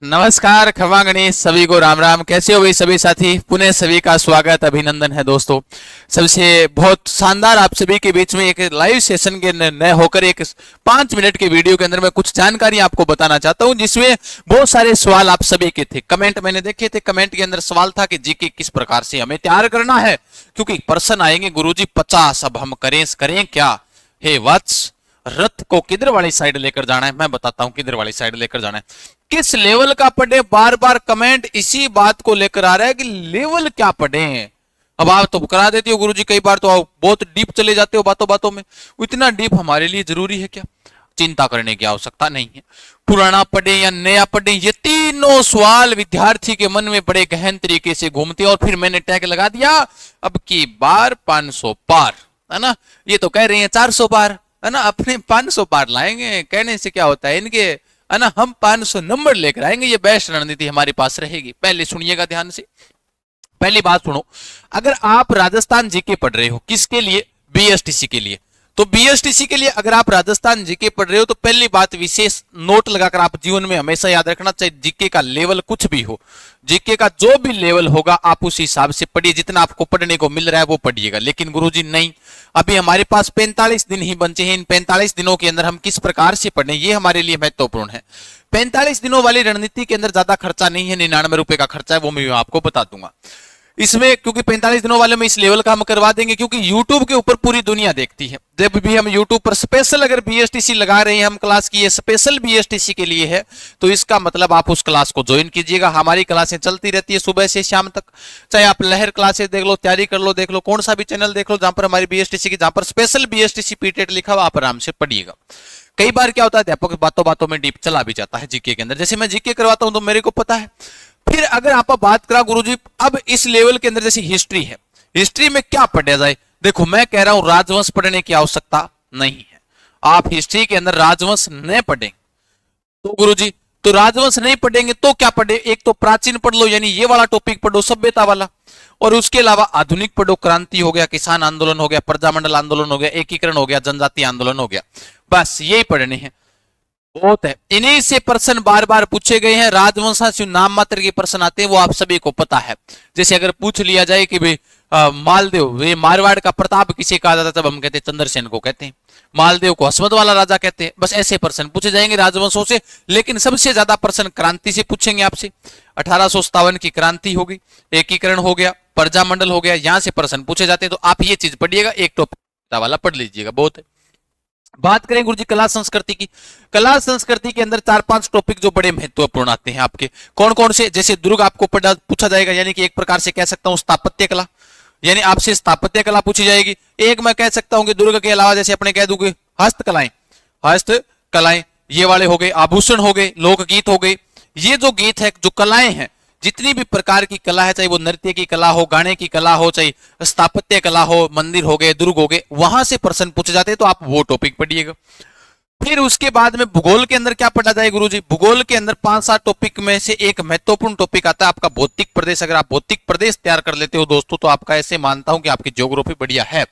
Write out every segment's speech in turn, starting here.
नमस्कार, खमा गणेश, सभी को राम राम। कैसे हो भाई सभी साथी? पुनः सभी का स्वागत, अभिनंदन है दोस्तों। सबसे बहुत शानदार आप सभी के बीच में एक लाइव सेशन के नए होकर एक 5 मिनट के वीडियो के अंदर मैं कुछ जानकारी आपको बताना चाहता हूं, जिसमें बहुत सारे सवाल आप सभी के थे। कमेंट मैंने देखे थे, कमेंट के अंदर सवाल था कि जीके किस प्रकार से हमें तैयार करना है, क्योंकि प्रश्न आएंगे गुरुजी 50। अब हम करें क्या? हे वत्स, रथ को किधर वाली साइड लेकर जाना है? मैं बताता हूं किधर वाली साइड लेकर जाना है। किस लेवल का पढ़े? बार बार कमेंट इसी बात को लेकर आ रहा है कि लेवल क्या पढ़े। अब आप तो करा देते हो गुरुजी, कई बार तो आप बहुत डीप चले जाते हो बातों बातों में। इतना डीप हमारे लिए जरूरी है क्या? चिंता करने की आवश्यकता नहीं है। पुराना पढ़े या नया पढ़े, ये तीनों सवाल विद्यार्थी के मन में बड़े गहन तरीके से घूमते। और फिर मैंने टैग लगा दिया, अब की बार 500 पार, है ना। ये तो कह रहे हैं 400 पार, है ना। अपने 500 पार लाएंगे, कहने से क्या होता है इनके, है ना। हम 500 नंबर लेकर आएंगे, ये बेस्ट रणनीति हमारे पास रहेगी। पहले सुनिएगा ध्यान से, पहली बात सुनो। अगर आप राजस्थान जीके पढ़ रहे हो, किसके लिए? बीएसटीसी के लिए। तो बीएसटीसी के लिए अगर आप राजस्थान जीके पढ़ रहे हो, तो पहली बात विशेष नोट लगाकर आप जीवन में हमेशा याद रखना चाहिए, जीके का लेवल कुछ भी हो, जीके का जो भी लेवल होगा आप उस हिसाब से पढ़िए। जितना आपको पढ़ने को मिल रहा है वो पढ़िएगा। लेकिन गुरुजी नहीं, अभी हमारे पास 45 दिन ही बचे हैं। इन 45 दिनों के अंदर हम किस प्रकार से पढ़ें, ये हमारे लिए महत्वपूर्ण है। 45 दिनों वाली रणनीति के अंदर ज्यादा खर्चा नहीं है, 99 रुपए का खर्चा है, वो मैं आपको बता दूंगा इसमें। क्योंकि 45 दिनों वाले में इस लेवल का हम करवा देंगे, क्योंकि YouTube के ऊपर पूरी दुनिया देखती है। जब भी हम YouTube पर स्पेशल अगर बीएसटीसी लगा रहे हैं हम क्लास की, ये स्पेशल बीएसटीसी के लिए है, तो इसका मतलब आप उस क्लास को ज्वाइन कीजिएगा। हमारी क्लासें चलती रहती है सुबह से शाम तक। चाहे आप लहर क्लासेस देख लो, तैयारी कर लो, देख लो, कौन सा भी चैनल देख लो जहां पर हमारी बीएसटीसी की, जहां पर स्पेशल बीएसटीसी पीटेट लिखा हुआ, आप आराम से पढ़िएगा। कई बार क्या होता है, अध्यापक बातों बातों में डीप चला भी जाता है जीके के अंदर। जैसे मैं जीके करवाता हूं तो मेरे को पता है। फिर अगर आप बात करा गुरुजी, अब इस लेवल के अंदर जैसे हिस्ट्री है, हिस्ट्री में क्या पढ़ा जाए? देखो मैं कह रहा हूं राजवंश पढ़ने की आवश्यकता नहीं है। आप हिस्ट्री के अंदर राजवंश नहीं पढ़ेंगे तो गुरुजी, तो राजवंश नहीं पढ़ेंगे तो क्या पढ़े? एक तो प्राचीन पढ़ लो, यानी ये वाला टॉपिक पढ़ो, सभ्यता वाला। और उसके अलावा आधुनिक पढ़ो, क्रांति हो गया, किसान आंदोलन हो गया, प्रजामंडल आंदोलन हो गया, एकीकरण हो गया, जनजाति आंदोलन हो गया। बस यही पढ़ने हैं, बहुत है। इन्हीं से प्रश्न बार बार पूछे गए हैं। राजवंशांश नाम मात्र के प्रश्न आते हैं, वो आप सभी को पता है। जैसे अगर पूछ लिया जाए कि भाई मालदेव, वे मारवाड़ का प्रताप किसे कहा जाता, तब हम कहते हैं चंद्रसेन को कहते हैं। मालदेव को हसमत वाला राजा कहते हैं। बस ऐसे प्रश्न पूछे जाएंगे राजवंशों से। लेकिन सबसे ज्यादा प्रश्न क्रांति से पूछेंगे आपसे। 1857 की क्रांति होगी, एकीकरण हो गया, प्रजामंडल हो गया, यहां से प्रश्न पूछे जाते हैं। तो आप ये चीज पढ़िएगा, एक टॉपिक वाला पढ़ लीजिएगा, बहुत है। बात करें गुरुजी कला संस्कृति की, कला संस्कृति के अंदर 4-5 टॉपिक जो बड़े महत्वपूर्ण आते हैं आपके। कौन कौन से? जैसे दुर्ग आपको पूछा जाएगा, यानी कि एक प्रकार से कह सकता हूं स्थापत्य कला, यानी आपसे स्थापत्य कला पूछी जाएगी। एक मैं कह सकता हूं कि दुर्ग के अलावा जैसे अपने कह दूंगे हस्तकलाएं, हस्तकलाएं ये वाले हो गए, आभूषण हो गए, लोकगीत हो गए। ये जो गीत है, जो कलाएं हैं, जितनी भी प्रकार की कला है, चाहे वो नृत्य की कला हो, गाने की कला हो, चाहे स्थापत्य कला हो, मंदिर हो गए, दुर्ग हो गए, वहां से प्रश्न पूछे जाते हैं। तो आप वो टॉपिक पढ़िएगा। फिर उसके बाद में भूगोल के अंदर क्या पढ़ा जाए गुरुजी? भूगोल के अंदर 5-7 टॉपिक में से एक महत्वपूर्ण टॉपिक आता है आपका भौतिक प्रदेश। अगर आप भौतिक प्रदेश तैयार कर लेते हो दोस्तों, तो आपका ऐसे मानता हूं कि आपकी ज्योग्राफी बढ़िया है।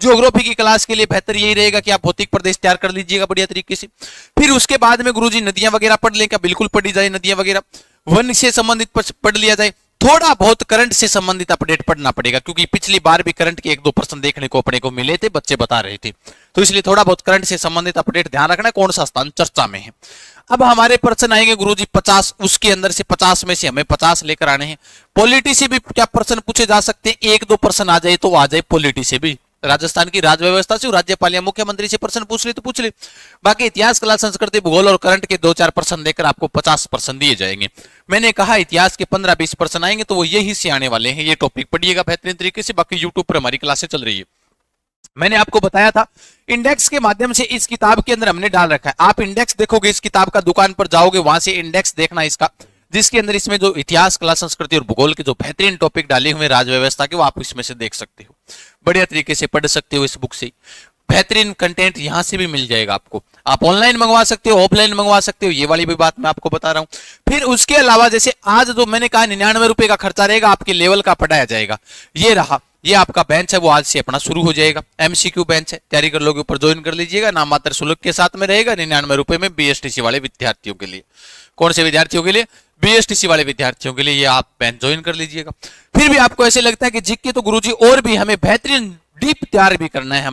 ज्योग्राफी की क्लास के लिए बेहतर यही रहेगा कि आप भौतिक प्रदेश तैयार कर लीजिएगा बढ़िया तरीके से। फिर उसके बाद में गुरुजी नदियां वगैरह पढ़ लें क्या? बिल्कुल पढ़ी जाए नदियां वगैरह। वन से संबंधित पढ़ लिया जाए। थोड़ा बहुत करंट से संबंधित अपडेट पढ़ना पड़ेगा, क्योंकि पिछली बार भी करंट के 1-2 प्रश्न देखने को अपने को मिले थे, बच्चे बता रहे थे। तो इसलिए थोड़ा बहुत करंट से संबंधित अपडेट ध्यान रखना, कौन सा स्थान चर्चा में है। अब हमारे प्रश्न आएंगे गुरुजी 50, उसके अंदर से 50 में से हमें 50 लेकर आने हैं। पॉलिटी से भी क्या प्रश्न पूछे जा सकते हैं? 1-2 प्रश्न आ जाए तो आ जाए पॉलिटी से भी। राजस्थान की राज व्यवस्था से, राज्यपाल या मुख्यमंत्री से प्रश्न पूछ ले तो पूछ ले। बाकी इतिहास, कला, संस्कृति, भूगोल और करंट के 2-4 प्रश्न देकर आपको 50 प्रश्न दिए जाएंगे। मैंने कहा इतिहास के 15-20 प्रश्न आएंगे, तो वो यही से आने वाले हैं। ये टॉपिक पढ़िएगा बेहतरीन तरीके से। बाकी यूट्यूब पर हमारी क्लासें चल रही है। मैंने आपको बताया था इंडेक्स के माध्यम से इस किताब के अंदर हमने डाल रखा है। आप इंडेक्स देखोगे, इस किताब का दुकान पर जाओगे, वहां से इंडेक्स देखना इसका, जिसके अंदर इसमें जो इतिहास, कला, संस्कृति और भूगोल के जो बेहतरीन टॉपिक डाले हुए राज व्यवस्था के, वो आप इसमें से देख सकते हो, बढ़िया तरीके से पढ़ सकते हो इस बुक से। बेहतरीन कंटेंट यहां से भी मिल जाएगा आपको। आप ऑनलाइन मंगवा सकते हो, ऑफलाइन मंगवा सकते हो, ये वाली भी बात मैं आपको बता रहा हूं। फिर उसके अलावा जैसे आज जो मैंने कहा 99 रुपए का खर्चा रहेगा, आपके लेवल का पढ़ाया जाएगा। ये रहा, ये आपका बेंच है, वो आज से अपना शुरू हो जाएगा। एमसीक्यू बेंच है, तैयारी कर लोगे, ऊपर ज्वाइन कर लीजिएगा, नाम मात्र शुल्क के साथ में रहेगा 99 रुपए में, बीएसटीसी वाले विद्यार्थियों के लिए। कौन से विद्यार्थियों के लिए? बीएसटीसी वाले विद्यार्थियों के लिए ये आप बेंच ज्वाइन कर लीजिएगा। फिर भी आपको ऐसे लगता है कि जीके तो गुरुजी और भी हमें बेहतरीन डीप तैयार भी करना है,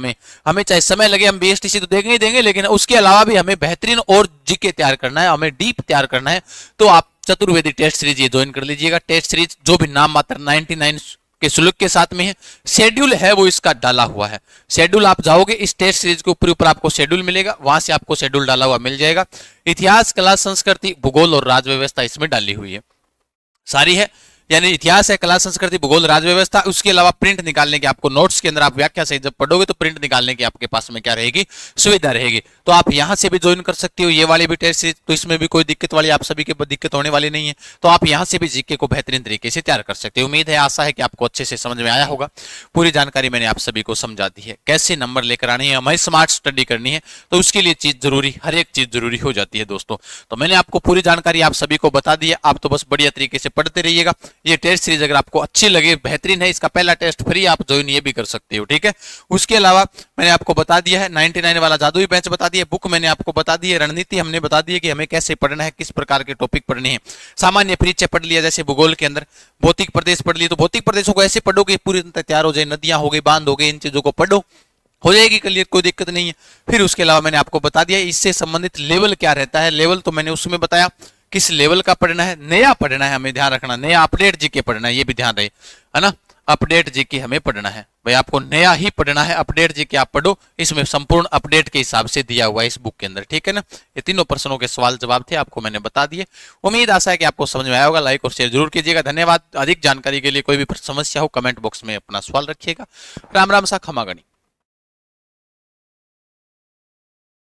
हमें चाहे समय लगे, हम बीएसटीसी तो देंगे ही देंगे, लेकिन उसके अलावा भी हमें बेहतरीन और जीके तैयार करना है, हमें डीप तैयार करना है, तो आप चतुर्वेदी टेस्ट सीरीज ये ज्वाइन कर लीजिएगा। टेस्ट सीरीज जो भी नाम मात्र 99 के शुल्क के साथ में है, शेड्यूल है वो इसका डाला हुआ है। शेड्यूल आप जाओगे इस टेस्ट सीरीज के ऊपर आपको शेड्यूल मिलेगा, वहां से आपको शेड्यूल डाला हुआ मिल जाएगा। इतिहास, कला, संस्कृति, भूगोल और राज व्यवस्था इसमें डाली हुई है, सारी है। यानी इतिहास है, कला, संस्कृति, भूगोल, राज व्यवस्था। उसके अलावा प्रिंट निकालने के आपको नोट्स के अंदर आप व्याख्या सहित जब पढ़ोगे तो प्रिंट निकालने की आपके पास में क्या रहेगी? सुविधा रहेगी। तो आप यहां से भी ज्वाइन कर सकते हो, ये वाली भी टेस्ट सीरीज, तो इसमें भी कोई दिक्कत वाली आप सभी के दिक्कत होने वाली नहीं है। तो आप यहां से भी जीके को बेहतरीन तरीके से तैयार कर सकते हो। उम्मीद है, आशा है कि आपको अच्छे से समझ में आया होगा। पूरी जानकारी मैंने आप सभी को समझा दी है, कैसे नंबर लेकर आने हैं, हमें स्मार्ट स्टडी करनी है, तो उसके लिए चीज जरूरी, हर एक चीज जरूरी हो जाती है दोस्तों। तो मैंने आपको पूरी जानकारी आप सभी को बता दी है, आप तो बस बढ़िया तरीके से पढ़ते रहिएगा। ये टेस्ट सीरीज अगर आपको अच्छी लगे, बेहतरीन है, इसका पहला टेस्ट फ्री, आप ज्वाइन ये भी कर सकते हो, ठीक है। उसके अलावा मैंने आपको बता दिया है 99 वाला जादुई बेंच बता दिया, बुक मैंने आपको बता दी है, रणनीति हमने बता दी है कि हमें कैसे पढ़ना है, किस प्रकार के टॉपिक पढ़ने हैं। सामान्य परिचय पढ़ लिया, जैसे भूगोल के अंदर भौतिक प्रदेश पढ़ लिए, तो भौतिक प्रदेशों को ऐसे पढ़ो कि पूरी तरह तैयार हो जाए, नदियां हो गई, बांध हो गए, इन चीजों को पढ़ो, हो जाएगी क्लियर, कोई दिक्कत नहीं है। फिर उसके अलावा मैंने आपको बता दिया इससे संबंधित लेवल क्या रहता है। लेवल तो मैंने उसमें बताया किस लेवल का पढ़ना है, नया पढ़ना है, हमें ध्यान रखना, नया अपडेट जीके पढ़ना है, ये भी ध्यान रहे, है ना। अपडेट जीके हमें पढ़ना है भाई, आपको नया ही पढ़ना है, अपडेट जीके आप पढ़ो, इसमें संपूर्ण अपडेट के हिसाब से दिया हुआ है इस बुक के अंदर, ठीक है ना। ये तीनों प्रश्नों के सवाल जवाब थे, आपको मैंने बता दिए। उम्मीद आशा है कि आपको समझ में आया होगा। लाइक और शेयर जरूर कीजिएगा। धन्यवाद। अधिक जानकारी के लिए कोई भी समस्या हो कमेंट बॉक्स में अपना सवाल रखिएगा। राम राम सा खमागणी।